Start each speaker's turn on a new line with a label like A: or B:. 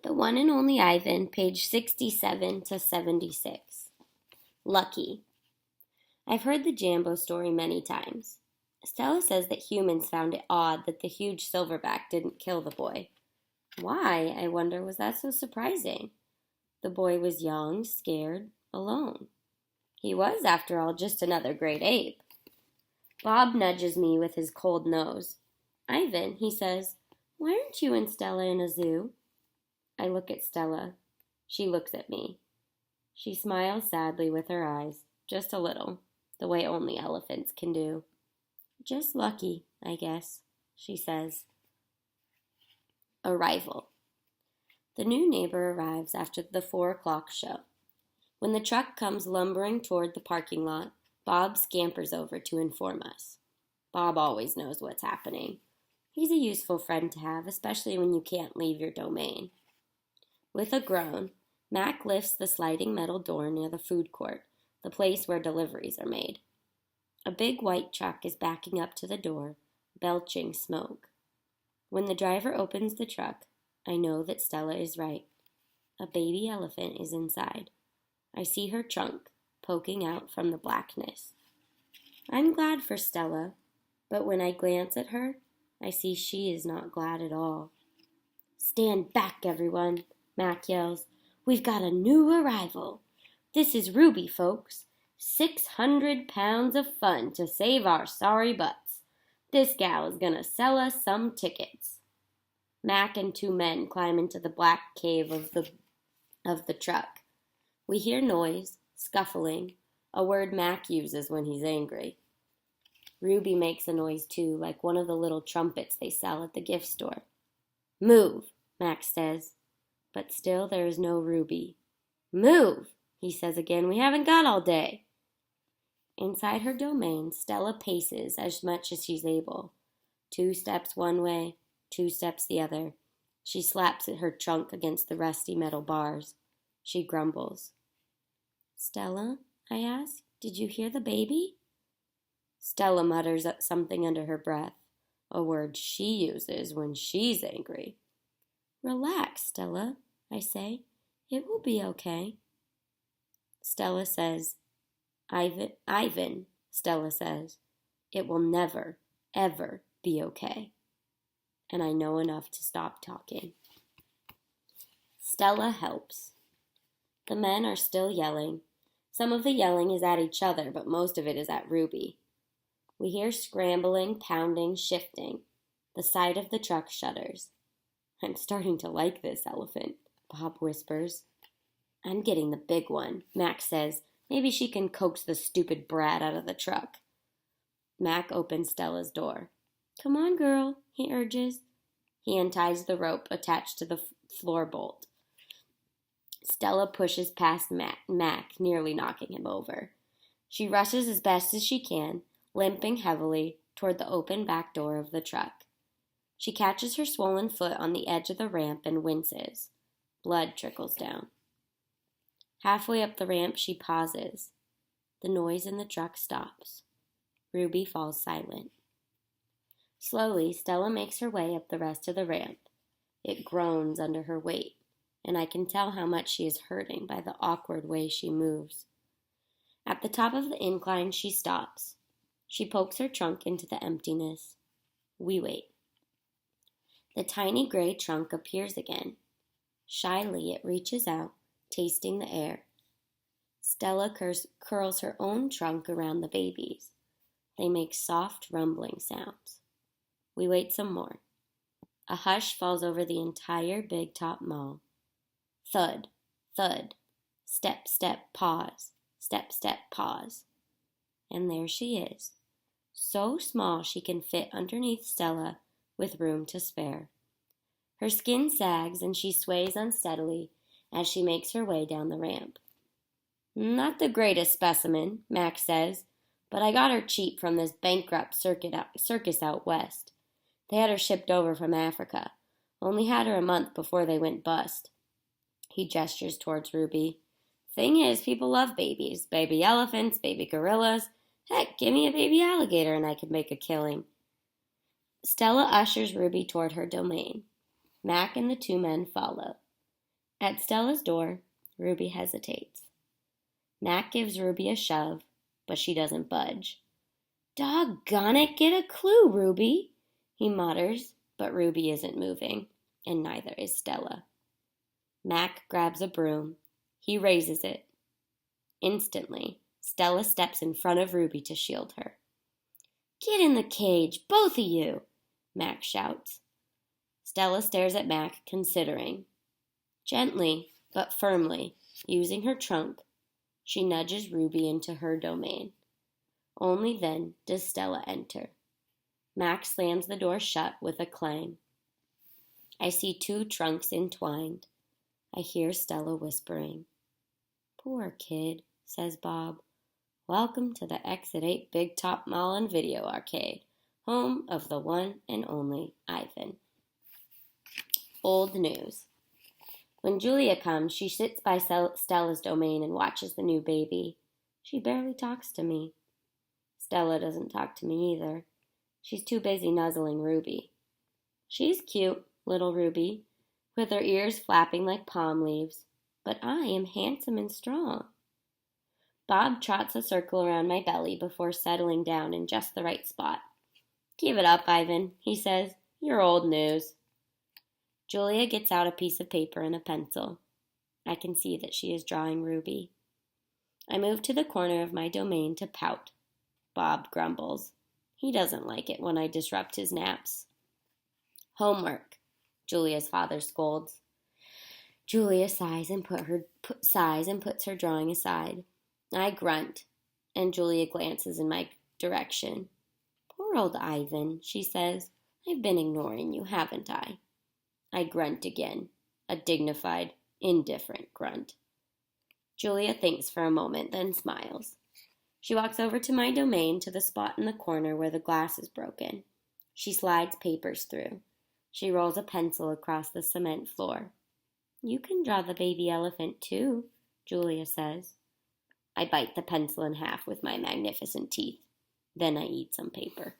A: The One and Only Ivan, page 67 to 76. Lucky. I've heard the Jambo story many times. Stella says that humans found it odd that the huge silverback didn't kill the boy. Why, I wonder, was that so surprising? The boy was young, scared, alone. He was, after all, just another great ape. Bob nudges me with his cold nose. Ivan, he says, why aren't you and Stella in a zoo? I look at Stella. She looks at me. She smiles sadly with her eyes, just a little, the way only elephants can do. Just lucky, I guess, she says. Arrival. The new neighbor arrives after the 4 o'clock show. When the truck comes lumbering toward the parking lot, Bob scampers over to inform us. Bob always knows what's happening. He's a useful friend to have, especially when you can't leave your domain. With a groan, Mac lifts the sliding metal door near the food court, the place where deliveries are made. A big white truck is backing up to the door, belching smoke. When the driver opens the truck, I know that Stella is right. A baby elephant is inside. I see her trunk poking out from the blackness. I'm glad for Stella, but when I glance at her, I see she is not glad at all. Stand back, everyone, Mac yells. We've got a new arrival. This is Ruby, folks. 600 pounds of fun to save our sorry butts. This gal is gonna sell us some tickets. Mac and 2 men climb into the black cave of the truck. We hear noise, scuffling, a word Mac uses when he's angry. Ruby makes a noise too, like one of the little trumpets they sell at the gift store. Move, Mac says. But still there is no Ruby. Move, he says again. We haven't got all day. Inside her domain, Stella paces as much as she's able. 2 steps one way, 2 steps the other. She slaps at her trunk against the rusty metal bars. She grumbles. Stella, I ask, did you hear the baby? Stella mutters something under her breath, a word she uses when she's angry. Relax, Stella, I say. It will be okay. Stella says, Ivan, Stella says, it will never, ever be okay. And I know enough to stop talking. Stella helps. The men are still yelling. Some of the yelling is at each other, but most of it is at Ruby. We hear scrambling, pounding, shifting. The side of the truck shudders. I'm starting to like this elephant, Bob whispers. I'm getting the big one, Mac says. Maybe she can coax the stupid brat out of the truck. Mac opens Stella's door. Come on, girl, he urges. He unties the rope attached to the floor bolt. Stella pushes past Mac, nearly knocking him over. She rushes as best as she can, limping heavily toward the open back door of the truck. She catches her swollen foot on the edge of the ramp and winces. Blood trickles down. Halfway up the ramp, she pauses. The noise in the truck stops. Ruby falls silent. Slowly, Stella makes her way up the rest of the ramp. It groans under her weight, and I can tell how much she is hurting by the awkward way she moves. At the top of the incline, she stops. She pokes her trunk into the emptiness. We wait. The tiny gray trunk appears again. Shyly, it reaches out, tasting the air. Stella curls her own trunk around the baby's. They make soft, rumbling sounds. We wait some more. A hush falls over the entire Big Top Mall. Thud, thud, step, step, pause, step, step, pause. And there she is, so small she can fit underneath Stella with room to spare. Her skin sags and she sways unsteadily as she makes her way down the ramp. Not the greatest specimen, Mac says, but I got her cheap from this bankrupt circus out west. They had her shipped over from Africa. Only had her a month before they went bust. He gestures towards Ruby. Thing is, people love babies. Baby elephants, baby gorillas. Heck, give me a baby alligator and I could make a killing. Stella ushers Ruby toward her domain. Mac and the 2 men follow. At Stella's door, Ruby hesitates. Mac gives Ruby a shove, but she doesn't budge. "Doggone it, get a clue, Ruby," he mutters, but Ruby isn't moving, and neither is Stella. Mac grabs a broom. He raises it. Instantly, Stella steps in front of Ruby to shield her. "Get in the cage, both of you," Mac shouts. Stella stares at Mac, considering. Gently, but firmly, using her trunk, she nudges Ruby into her domain. Only then does Stella enter. Mac slams the door shut with a clang. I see two trunks entwined. I hear Stella whispering. "Poor kid," says Bob. "Welcome to the Exit 8 Big Top Mall and Video Arcade, home of the one and only Ivan." Old news. When Julia comes, she sits by Stella's domain and watches the new baby. She barely talks to me. Stella doesn't talk to me either. She's too busy nuzzling Ruby. She's cute, little Ruby, with her ears flapping like palm leaves, but I am handsome and strong. Bob trots a circle around my belly before settling down in just the right spot. "Give it up, Ivan," he says. "You're old news." Julia gets out a piece of paper and a pencil. I can see that she is drawing Ruby. I move to the corner of my domain to pout. Bob grumbles. He doesn't like it when I disrupt his naps. "Homework," Julia's father scolds. Julia sighs and puts her drawing aside. I grunt, and Julia glances in my direction. "Poor old Ivan," she says. "I've been ignoring you, haven't I?" I grunt again, a dignified, indifferent grunt. Julia thinks for a moment, then smiles. She walks over to my domain, to the spot in the corner where the glass is broken. She slides papers through. She rolls a pencil across the cement floor. "You can draw the baby elephant too," Julia says. I bite the pencil in half with my magnificent teeth. Then I eat some paper.